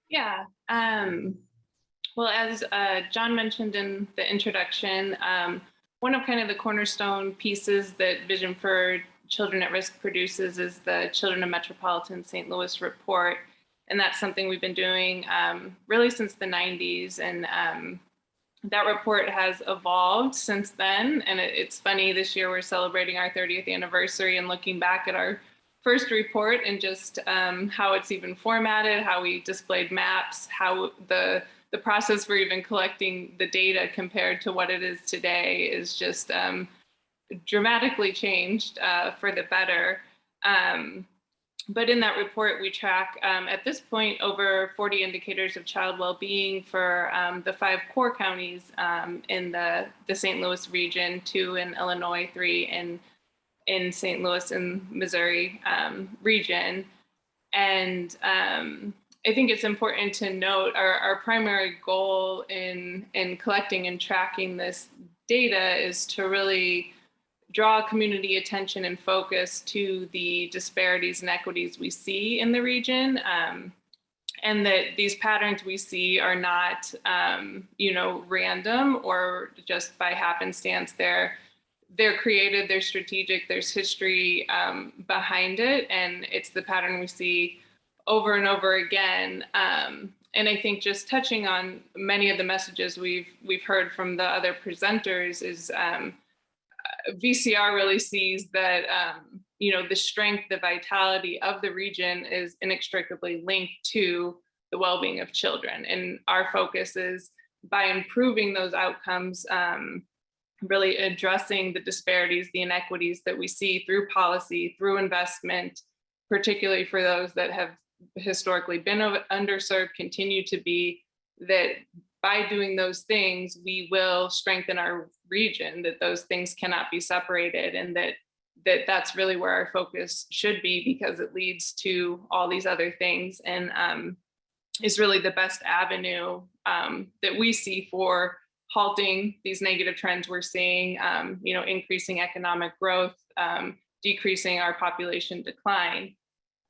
Yeah, well, as John mentioned in the introduction, one of kind of the cornerstone pieces that Vision for Children at Risk produces is the Children of Metropolitan St. Louis report. And that's something we've been doing really since the 90s. And that report has evolved since then. And it's funny, this year we're celebrating our 30th anniversary and looking back at our first report and just how it's even formatted, how we displayed maps, how the process for even collecting the data compared to what it is today is just dramatically changed for the better. But in that report, we track, at this point, over 40 indicators of child well-being for the 5 core counties in the St. Louis region, 2 in Illinois, 3 in St. Louis and Missouri region. And I think it's important to note our primary goal in collecting and tracking this data is to really draw community attention and focus to the disparities and equities we see in the region. and that these patterns we see are not, random or just by happenstance. They're created, they're strategic, there's history behind it, and it's the pattern we see over and over again. And I think just touching on many of the messages we've heard from the other presenters is VCR really sees that the strength, the vitality of the region is inextricably linked to the well-being of children. And our focus is by improving those outcomes, really addressing the disparities, the inequities that we see through policy, through investment, particularly for those that have historically been underserved, continue to be, that by doing those things, we will strengthen our region, that those things cannot be separated, and that's really where our focus should be, because it leads to all these other things, and is really the best avenue that we see for halting these negative trends we're seeing, increasing economic growth, decreasing our population decline.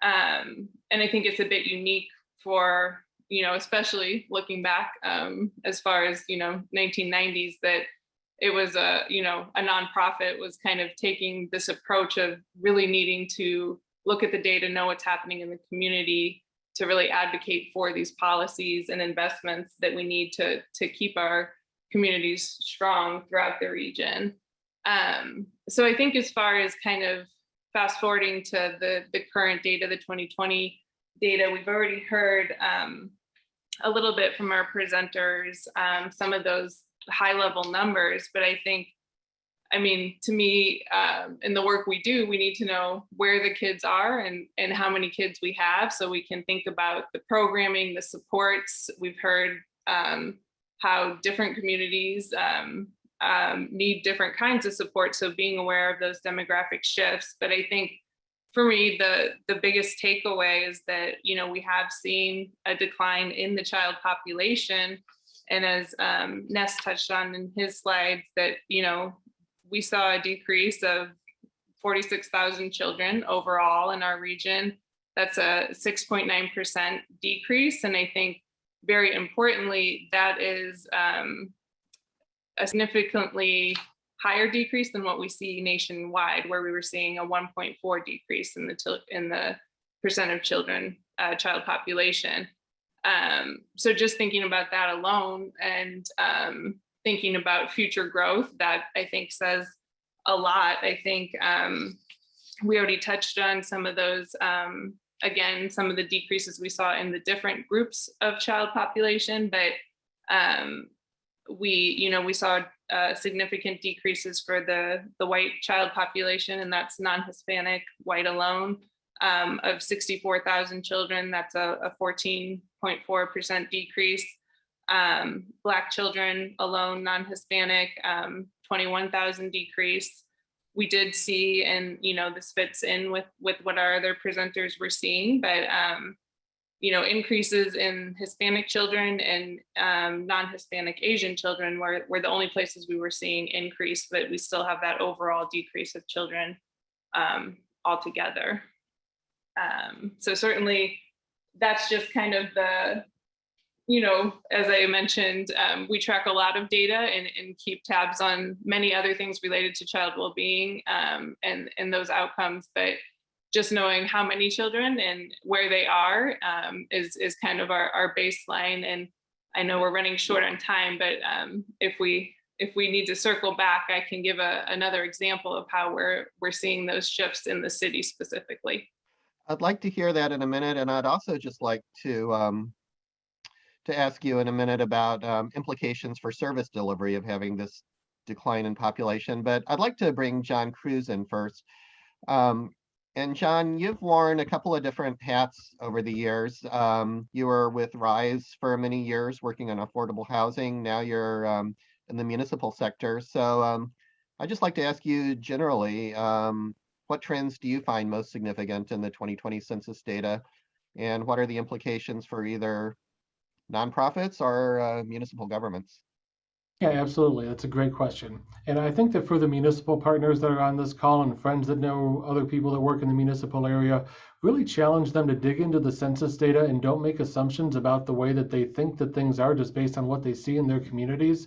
And I think it's a bit unique for, especially looking back as far as, 1990s, that it was a nonprofit was kind of taking this approach of really needing to look at the data, know what's happening in the community, to really advocate for these policies and investments that we need to keep our communities strong throughout the region. So I think as far as kind of fast forwarding to the current data, the 2020 data, we've already heard a little bit from our presenters, some of those high level numbers, but I think, to me, in the work we do, we need to know where the kids are and how many kids we have, so we can think about the programming, the supports. We've heard how different communities need different kinds of support, so being aware of those demographic shifts. But I think for me, the biggest takeaway is that, we have seen a decline in the child population. And as Ness touched on in his slides, that, we saw a decrease of 46,000 children overall in our region. That's a 6.9% decrease. And I think very importantly, that is a significantly higher decrease than what we see nationwide, where we were seeing a 1.4 decrease in the percent of child population. So just thinking about that alone, and thinking about future growth, that I think says a lot. I think we already touched on some of those, again, some of the decreases we saw in the different groups of child population, but we saw significant decreases for the white child population, and that's non-Hispanic white alone, of 64,000 children. That's a 14.4% decrease. Black children alone, non-Hispanic, 21,000 decrease. We did see, and this fits in with what our other presenters were seeing, but increases in Hispanic children and non-Hispanic Asian children were the only places we were seeing increase, but we still have that overall decrease of children altogether. So certainly that's just kind of the, as I mentioned, we track a lot of data and keep tabs on many other things related to child well-being and those outcomes, but just knowing how many children and where they are is kind of our baseline. And I know we're running short on time, but if we need to circle back, I can give another example of how we're seeing those shifts in the city specifically. I'd like to hear that in a minute, and I'd also just like to ask you in a minute about implications for service delivery of having this decline in population. But I'd like to bring John Cruz in first. And John, you've worn a couple of different hats over the years. You were with RISE for many years working on affordable housing. Now you're in the municipal sector. So I'd just like to ask you generally, what trends do you find most significant in the 2020 census data? And what are the implications for either nonprofits or municipal governments? Yeah, absolutely. That's a great question. And I think that for the municipal partners that are on this call and friends that know other people that work in the municipal area, really challenge them to dig into the census data and don't make assumptions about the way that they think that things are just based on what they see in their communities.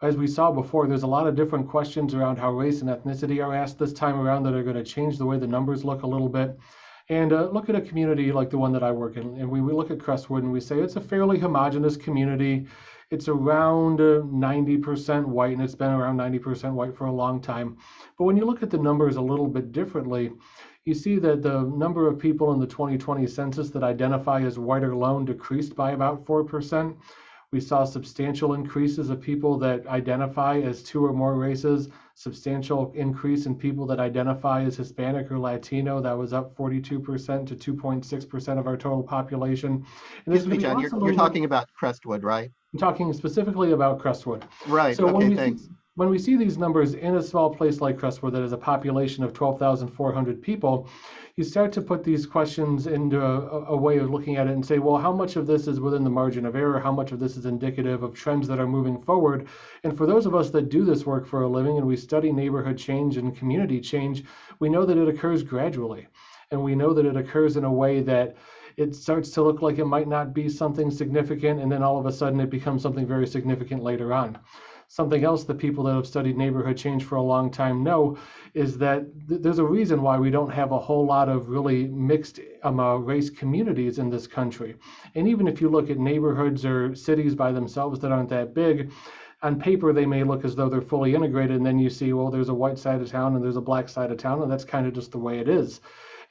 As we saw before, there's a lot of different questions around how race and ethnicity are asked this time around that are going to change the way the numbers look a little bit. And look at a community like the one that I work in, and we look at Crestwood and we say it's a fairly homogenous community. It's around 90% white, and it's been around 90% white for a long time. But when you look at the numbers a little bit differently, you see that the number of people in the 2020 census that identify as white or lone decreased by about 4%. We saw substantial increases of people that identify as two or more races, substantial increase in people that identify as Hispanic or Latino. That was up 42% to 2.6% of our total population. And Excuse me, John, you're talking about Crestwood, right? I'm talking specifically about Crestwood. Right, So okay, thanks. when we see these numbers in a small place like Crestwood that has a population of 12,400 people, you start to put these questions into a way of looking at it and say, well, how much of this is within the margin of error? How much of this is indicative of trends that are moving forward? And for those of us that do this work for a living and we study neighborhood change and community change, we know that it occurs gradually. And we know that it occurs in a way that it starts to look like it might not be something significant, and then all of a sudden it becomes something very significant later on. Something else that people that have studied neighborhood change for a long time know is that there's a reason why we don't have a whole lot of really mixed race communities in this country. And even if you look at neighborhoods or cities by themselves that aren't that big, on paper they may look as though they're fully integrated, and then you see, well, there's a white side of town and there's a black side of town, and that's kind of just the way it is.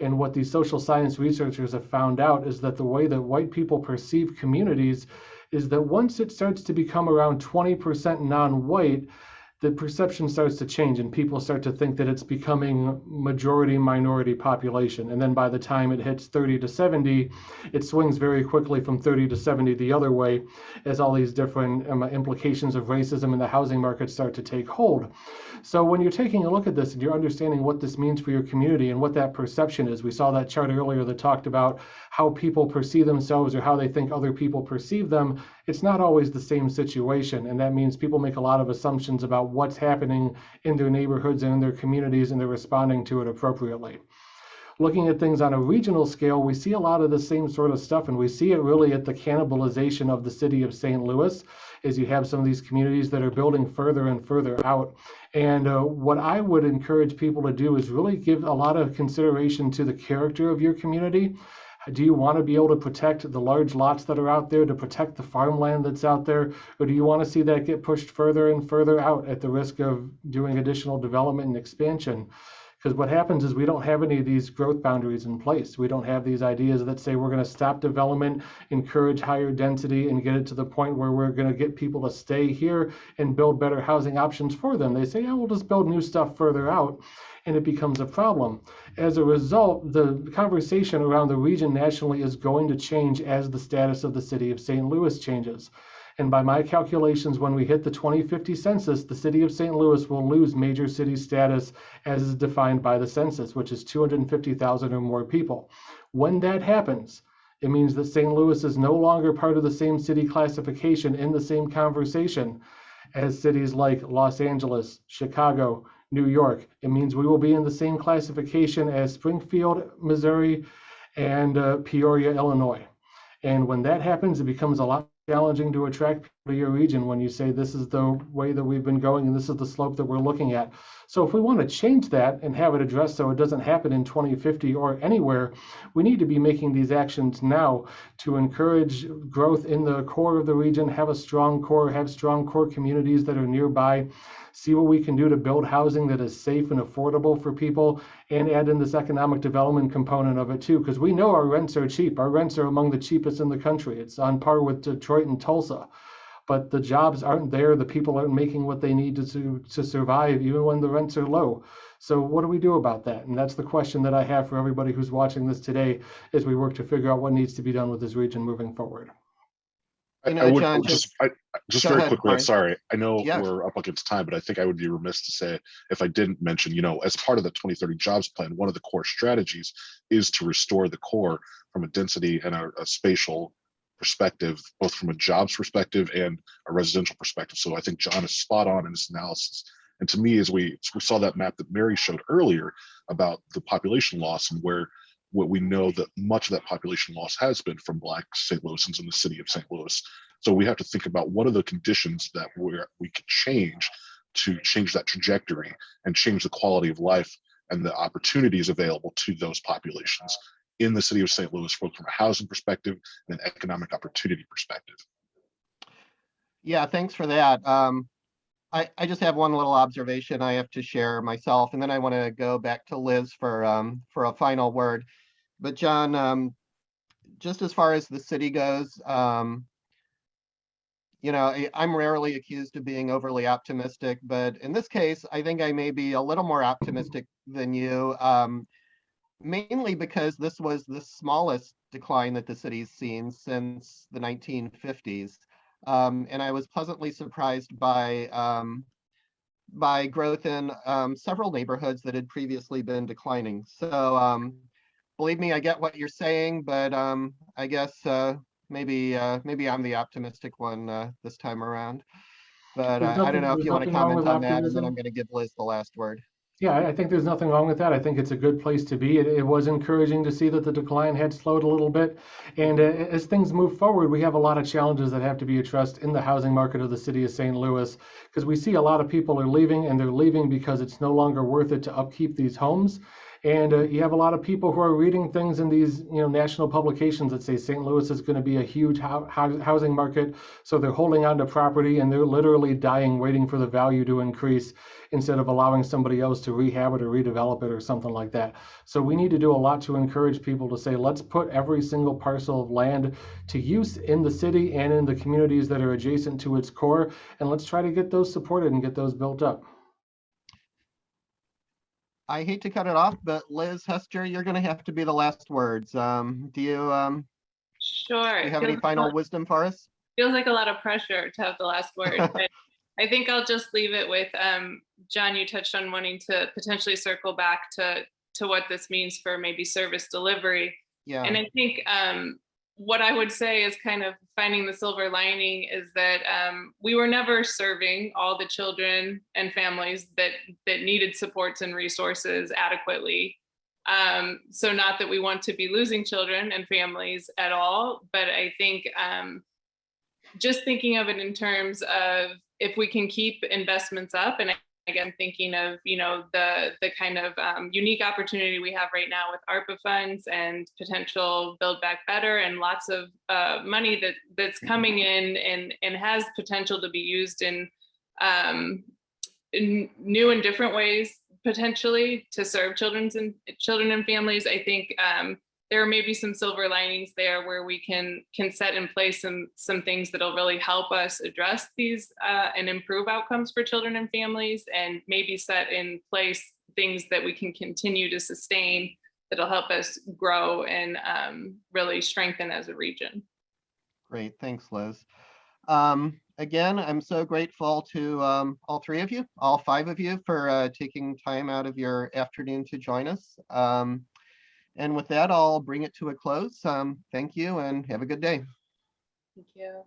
And what these social science researchers have found out is that the way that white people perceive communities is that once it starts to become around 20% non-white, the perception starts to change and people start to think that it's becoming majority minority population. And then by the time it hits 30 to 70, it swings very quickly from 30 to 70 the other way as all these different implications of racism in the housing market start to take hold. So when you're taking a look at this and you're understanding what this means for your community and what that perception is, we saw that chart earlier that talked about how people perceive themselves or how they think other people perceive them. It's not always the same situation. And that means people make a lot of assumptions about what's happening in their neighborhoods and in their communities, and they're responding to it appropriately. Looking at things on a regional scale, we see a lot of the same sort of stuff, and we see it really at the cannibalization of the city of St. Louis, as you have some of these communities that are building further and further out. And what I would encourage people to do is really give a lot of consideration to the character of your community. Do you want to be able to protect the large lots that are out there, to protect the farmland that's out there? Or do you want to see that get pushed further and further out at the risk of doing additional development and expansion? Because what happens is we don't have any of these growth boundaries in place. We don't have these ideas that say we're going to stop development, encourage higher density, and get it to the point where we're going to get people to stay here and build better housing options for them. They say, yeah, we'll just build new stuff further out, and it becomes a problem. As a result, the conversation around the region nationally is going to change as the status of the city of St. Louis changes. And by my calculations, when we hit the 2050 census, the city of St. Louis will lose major city status as is defined by the census, which is 250,000 or more people. When that happens, it means that St. Louis is no longer part of the same city classification in the same conversation as cities like Los Angeles, Chicago, New York. It means we will be in the same classification as Springfield, Missouri, and Peoria, Illinois. And when that happens, it becomes a lot challenging to attract people to your region when you say this is the way that we've been going and this is the slope that we're looking at. So if we want to change that and have it addressed so it doesn't happen in 2050 or anywhere, we need to be making these actions now to encourage growth in the core of the region, have a strong core, have strong core communities that are nearby, see what we can do to build housing that is safe and affordable for people, and add in this economic development component of it too, because we know our rents are cheap. Our rents are among the cheapest in the country. It's on par with Detroit and Tulsa. But the jobs aren't there. The people aren't making what they need to survive, even when the rents are low. So what do we do about that? And that's the question that I have for everybody who's watching this today as we work to figure out what needs to be done with this region moving forward. John, just go very ahead, quickly, Brian. sorry, I know Yeah. we're up against time, but I think I would be remiss to say if I didn't mention, as part of the 2030 jobs plan, one of the core strategies is to restore the core from a density and a spatial perspective, both from a jobs perspective and a residential perspective. So I think John is spot on in his analysis. And to me, as we saw that map that Mary showed earlier about the population loss and where what we know that much of that population loss has been from Black St. Louisans in the city of St. Louis. So we have to think about what are the conditions that we could change to change that trajectory and change the quality of life and the opportunities available to those populations in the city of St. Louis, both from a housing perspective and an economic opportunity perspective. Yeah, thanks for that. I just have one little observation I have to share myself, and then I want to go back to Liz for a final word. But John, just as far as the city goes, you know, I'm rarely accused of being overly optimistic, but in this case, I think I may be a little more optimistic than you, mainly because this was the smallest decline that the city's seen since the 1950s. And I was pleasantly surprised by growth in several neighborhoods that had previously been declining. So believe me, I get what you're saying, but I guess maybe I'm the optimistic one this time around. But I don't know if you want to comment on that, and then I'm going to give Liz the last word. Yeah, I think there's nothing wrong with that. I think it's a good place to be. It was encouraging to see that the decline had slowed a little bit. And as things move forward, we have a lot of challenges that have to be addressed in the housing market of the city of St. Louis, because we see a lot of people are leaving, and they're leaving because it's no longer worth it to upkeep these homes. And you have a lot of people who are reading things in these, national publications that say St. Louis is going to be a huge housing market. So they're holding on to property, and they're literally dying, waiting for the value to increase instead of allowing somebody else to rehab it or redevelop it or something like that. So we need to do a lot to encourage people to say, let's put every single parcel of land to use in the city and in the communities that are adjacent to its core. And let's try to get those supported and get those built up. I hate to cut it off, but Liz Hester, you're going to have to be the last words. Do you Sure. have any final wisdom for us? Feels like a lot of pressure to have the last word. But I think I'll just leave it with John, you touched on wanting to potentially circle back to what this means for maybe service delivery. Yeah. And I think what I would say is kind of finding the silver lining is that we were never serving all the children and families that needed supports and resources adequately. So not that we want to be losing children and families at all, but I think just thinking of it in terms of if we can keep investments up, and again, thinking of, the kind of unique opportunity we have right now with ARPA funds and potential Build Back Better and lots of money that's coming in and has potential to be used in new and different ways, potentially to serve children and families. I think there may be some silver linings there where we can set in place some things that'll really help us address these and improve outcomes for children and families, and maybe set in place things that we can continue to sustain that'll help us grow and really strengthen as a region. Great, thanks, Liz. Again, I'm so grateful to all three of you, all five of you, for taking time out of your afternoon to join us. And with that, I'll bring it to a close. Thank you and have a good day. Thank you.